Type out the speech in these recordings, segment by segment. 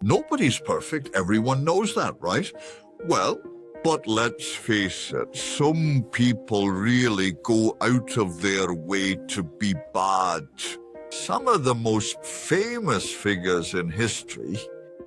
Nobody's perfect, everyone knows that, right? Well, but let's face it, some people really go out of their way to be bad. Some of the most famous figures in history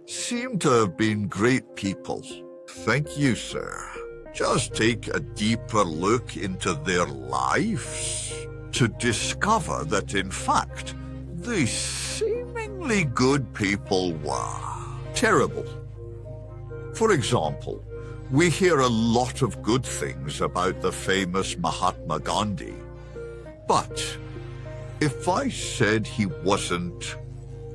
seem to have been great people. Thank you, sir. Just take a deeper look into their lives to discover that, in fact, the seemingly good people were terrible. For example, we hear a lot of good things about the famous Mahatma Gandhi. But if I said he wasn't,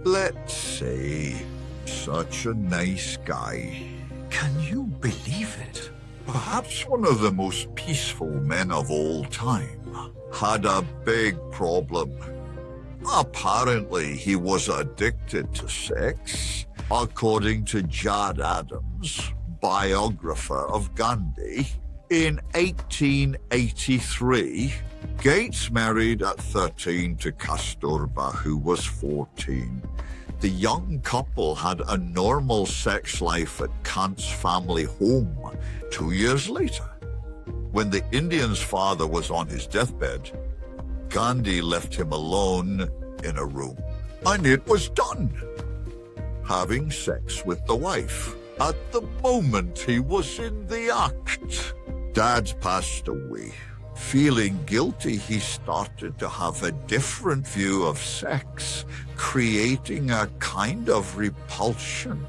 let's say, such a nice guy, can you believe it? Perhaps one of the most peaceful men of all time had a big problem. Apparently, he was addicted to sex. According to Jad Adams, biographer of Gandhi, in 1883, Gates married at 13 to Kasturba, who was 14. The young couple had a normal sex life at Kant's family home 2 years later. When the Indian's father was on his deathbed, Gandhi left him alone in a room, and it was done. Having sex with the wife at the moment he was in the act. Dad passed away. Feeling guilty, he started to have a different view of sex, creating a kind of repulsion.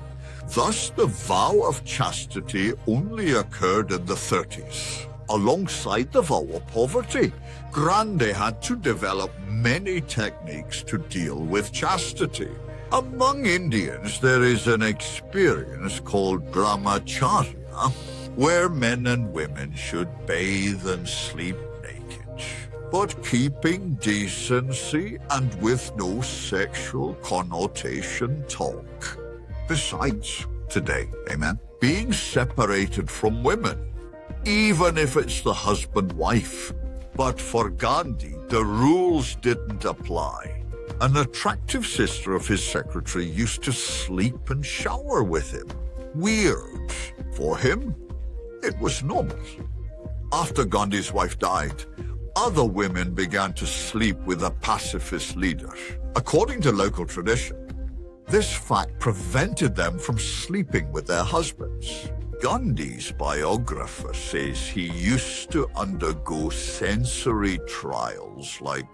Thus, the vow of chastity only occurred in the 30s. Alongside the vow of poverty, Gandhi had to develop many techniques to deal with chastity. Among Indians, there is an experience called brahmacharya, where men and women should bathe and sleep naked, but keeping decency and with no sexual connotation talk. Besides, today, amen, being separated from women, even if it's the husband-wife. But for Gandhi, the rules didn't apply. An attractive sister of his secretary used to sleep and shower with him. Weird. For him, it was normal. After Gandhi's wife died, other women began to sleep with a pacifist leader. According to local tradition, this fact prevented them from sleeping with their husbands. Gandhi's biographer says he used to undergo sensory trials like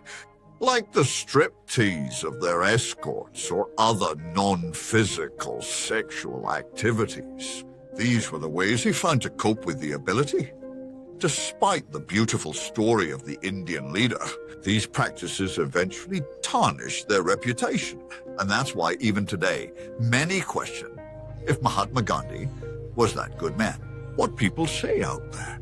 the striptease of their escorts or other non-physical sexual activities. These were the ways he found to cope with the ability. Despite the beautiful story of the Indian leader, these practices eventually tarnished their reputation. And that's why even today, many question if Mahatma Gandhi was that good man. What people say out there.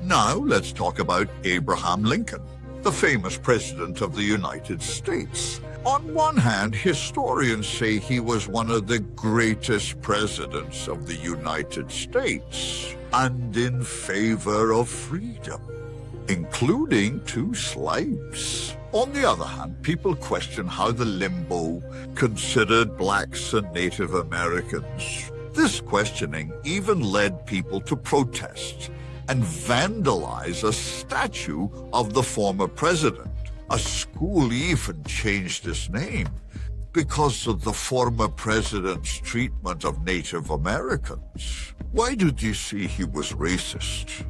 Now let's talk about Abraham Lincoln, the famous president of the United States. On one hand, historians say he was one of the greatest presidents of the United States and in favor of freedom, including 2 slaves. On the other hand, people question how the limbo considered blacks and Native Americans. This questioning even led people to protest and vandalize a statue of the former president. A school even changed its name because of the former president's treatment of Native Americans. Why did you say he was racist?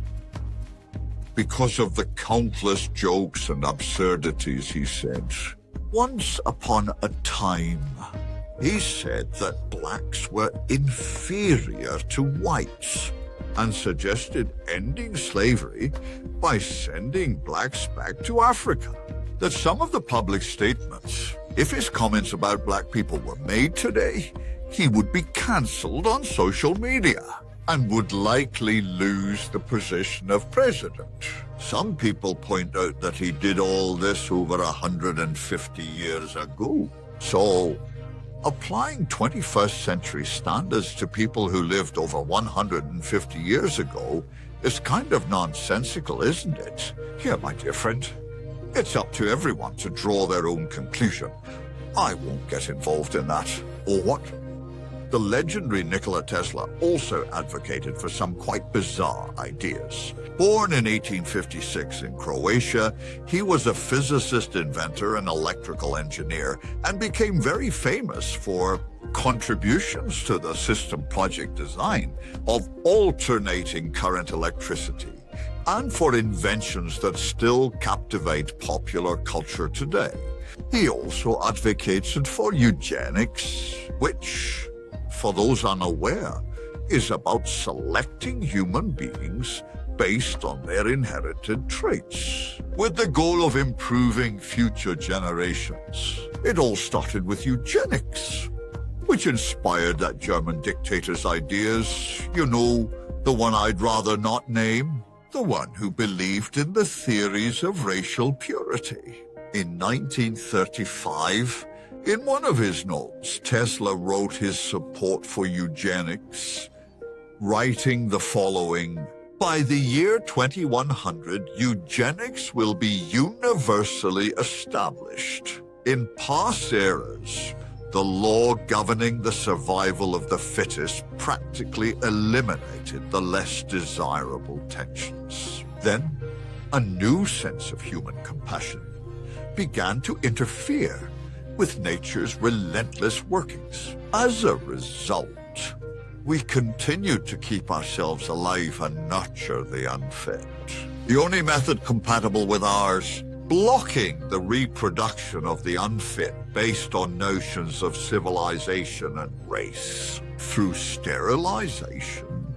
Because of the countless jokes and absurdities he said. Once upon a time, he said that blacks were inferior to whites and suggested ending slavery by sending blacks back to Africa. That some of the public statements, if his comments about black people were made today, he would be cancelled on social media and would likely lose the position of president. Some people point out that he did all this over 150 years ago. So, applying 21st century standards to people who lived over 150 years ago is kind of nonsensical, isn't it? Here, my dear friend, it's up to everyone to draw their own conclusion. I won't get involved in that. Or what? The legendary Nikola Tesla also advocated for some quite bizarre ideas. Born in 1856 in Croatia, he was a physicist, inventor, and electrical engineer, and became very famous for contributions to the system project design of alternating current electricity, and for inventions that still captivate popular culture today. He also advocated for eugenics, which, for those unaware, is about selecting human beings based on their inherited traits, with the goal of improving future generations. It all started with eugenics, which inspired that German dictator's ideas. You know, the one I'd rather not name, the one who believed in the theories of racial purity. In 1935, in one of his notes, Tesla wrote his support for eugenics, writing the following: "By the year 2100, eugenics will be universally established. In past eras, the law governing the survival of the fittest practically eliminated the less desirable tensions. Then, a new sense of human compassion began to interfere with nature's relentless workings. As a result, we continued to keep ourselves alive and nurture the unfit. The only method compatible with ours, blocking the reproduction of the unfit based on notions of civilization and race through sterilization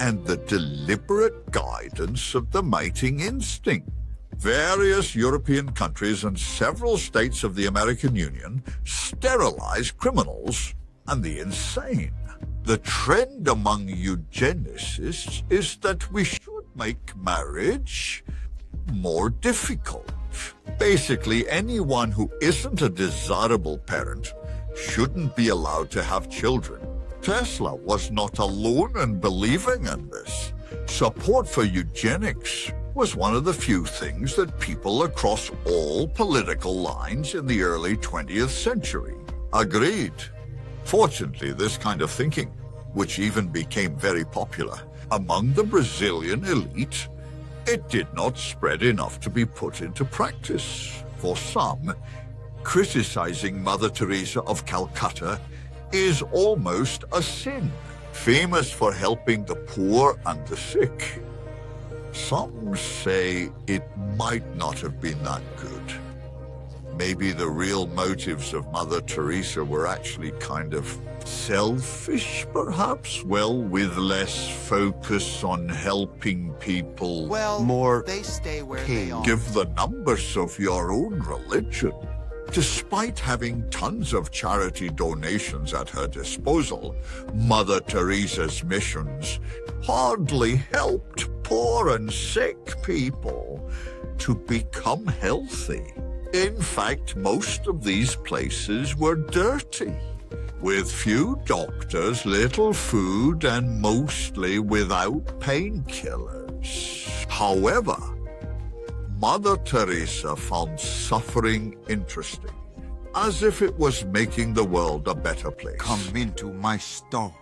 and the deliberate guidance of the mating instinct. Various European countries and several states of the American Union sterilize criminals and the insane. The trend among eugenicists is that we should make marriage more difficult. Basically, anyone who isn't a desirable parent shouldn't be allowed to have children. Tesla was not alone in believing in this. Support for eugenics was one of the few things that people across all political lines in the early 20th century agreed. Fortunately, this kind of thinking, which even became very popular among the Brazilian elite, it did not spread enough to be put into practice. For some, criticizing Mother Teresa of Calcutta is almost a sin. Famous for helping the poor and the sick, some say it might not have been that good. Maybe the real motives of Mother Teresa were actually kind of selfish, perhaps? Well, with less focus on helping people. Well, more they stay where they are. Give the numbers of your own religion. Despite having tons of charity donations at her disposal, Mother Teresa's missions hardly helped poor and sick people to become healthy. In fact, most of these places were dirty, with few doctors, little food, and mostly without painkillers. However, Mother Teresa found suffering interesting, as if it was making the world a better place. Come into my store.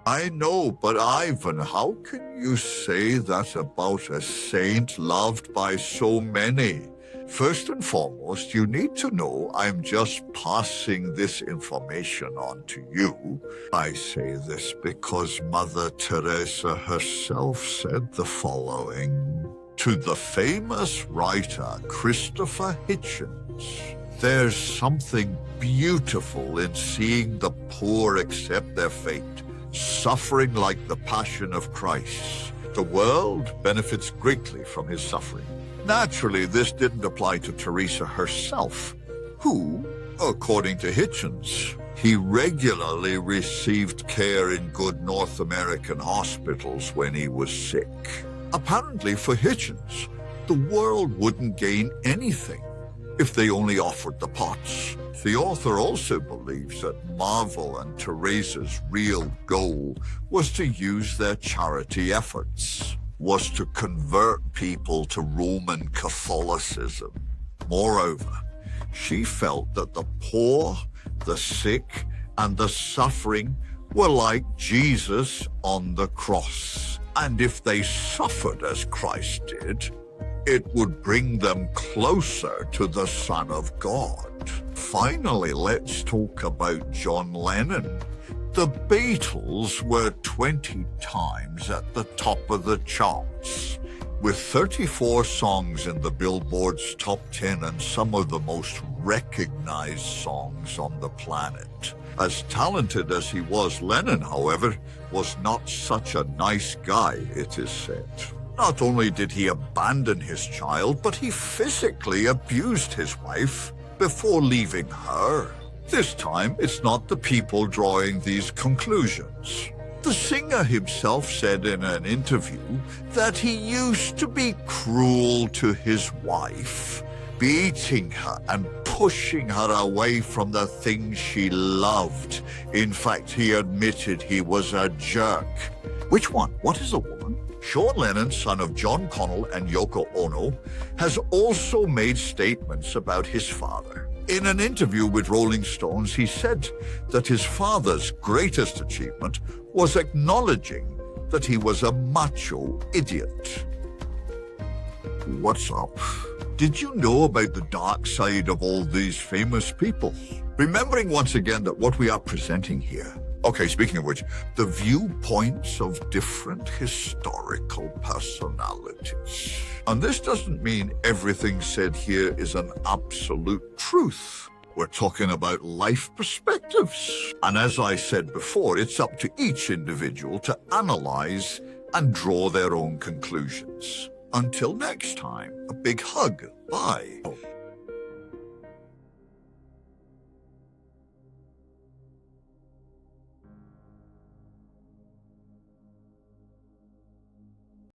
I know, but Ivan, how can you say that about a saint loved by so many? First and foremost, you need to know I'm just passing this information on to you. I say this because Mother Teresa herself said the following to the famous writer Christopher Hitchens. There's something beautiful in seeing the poor accept their fate, suffering like the Passion of Christ. The world benefits greatly from his suffering. Naturally, this didn't apply to Teresa herself, who, according to Hitchens, he regularly received care in good North American hospitals when he was sick. Apparently, for Hitchens, the world wouldn't gain anything if they only offered the pots. The author also believes that Marvel and Teresa's real goal was to use their charity efforts, was to convert people to Roman Catholicism. Moreover, she felt that the poor, the sick, and the suffering were like Jesus on the cross. And if they suffered as Christ did, it would bring them closer to the Son of God. Finally, let's talk about John Lennon. The Beatles were 20 times at the top of the charts, with 34 songs in the Billboard's top 10 and some of the most recognized songs on the planet. As talented as he was, Lennon, however, was not such a nice guy, it is said. Not only did he abandon his child, but he physically abused his wife before leaving her. This time, it's not the people drawing these conclusions. The singer himself said in an interview that he used to be cruel to his wife, beating her and pushing her away from the things she loved. In fact, he admitted he was a jerk. Which one? What is a woman? Sean Lennon, son of John Connell and Yoko Ono, has also made statements about his father. In an interview with Rolling Stones, he said that his father's greatest achievement was acknowledging that he was a macho idiot. What's up? Did you know about the dark side of all these famous people? Remembering once again that what we are presenting here, okay, speaking of which, the viewpoints of different historical personalities. And this doesn't mean everything said here is an absolute truth. We're talking about life perspectives. And as I said before, it's up to each individual to analyze and draw their own conclusions. Until next time, a big hug. Bye.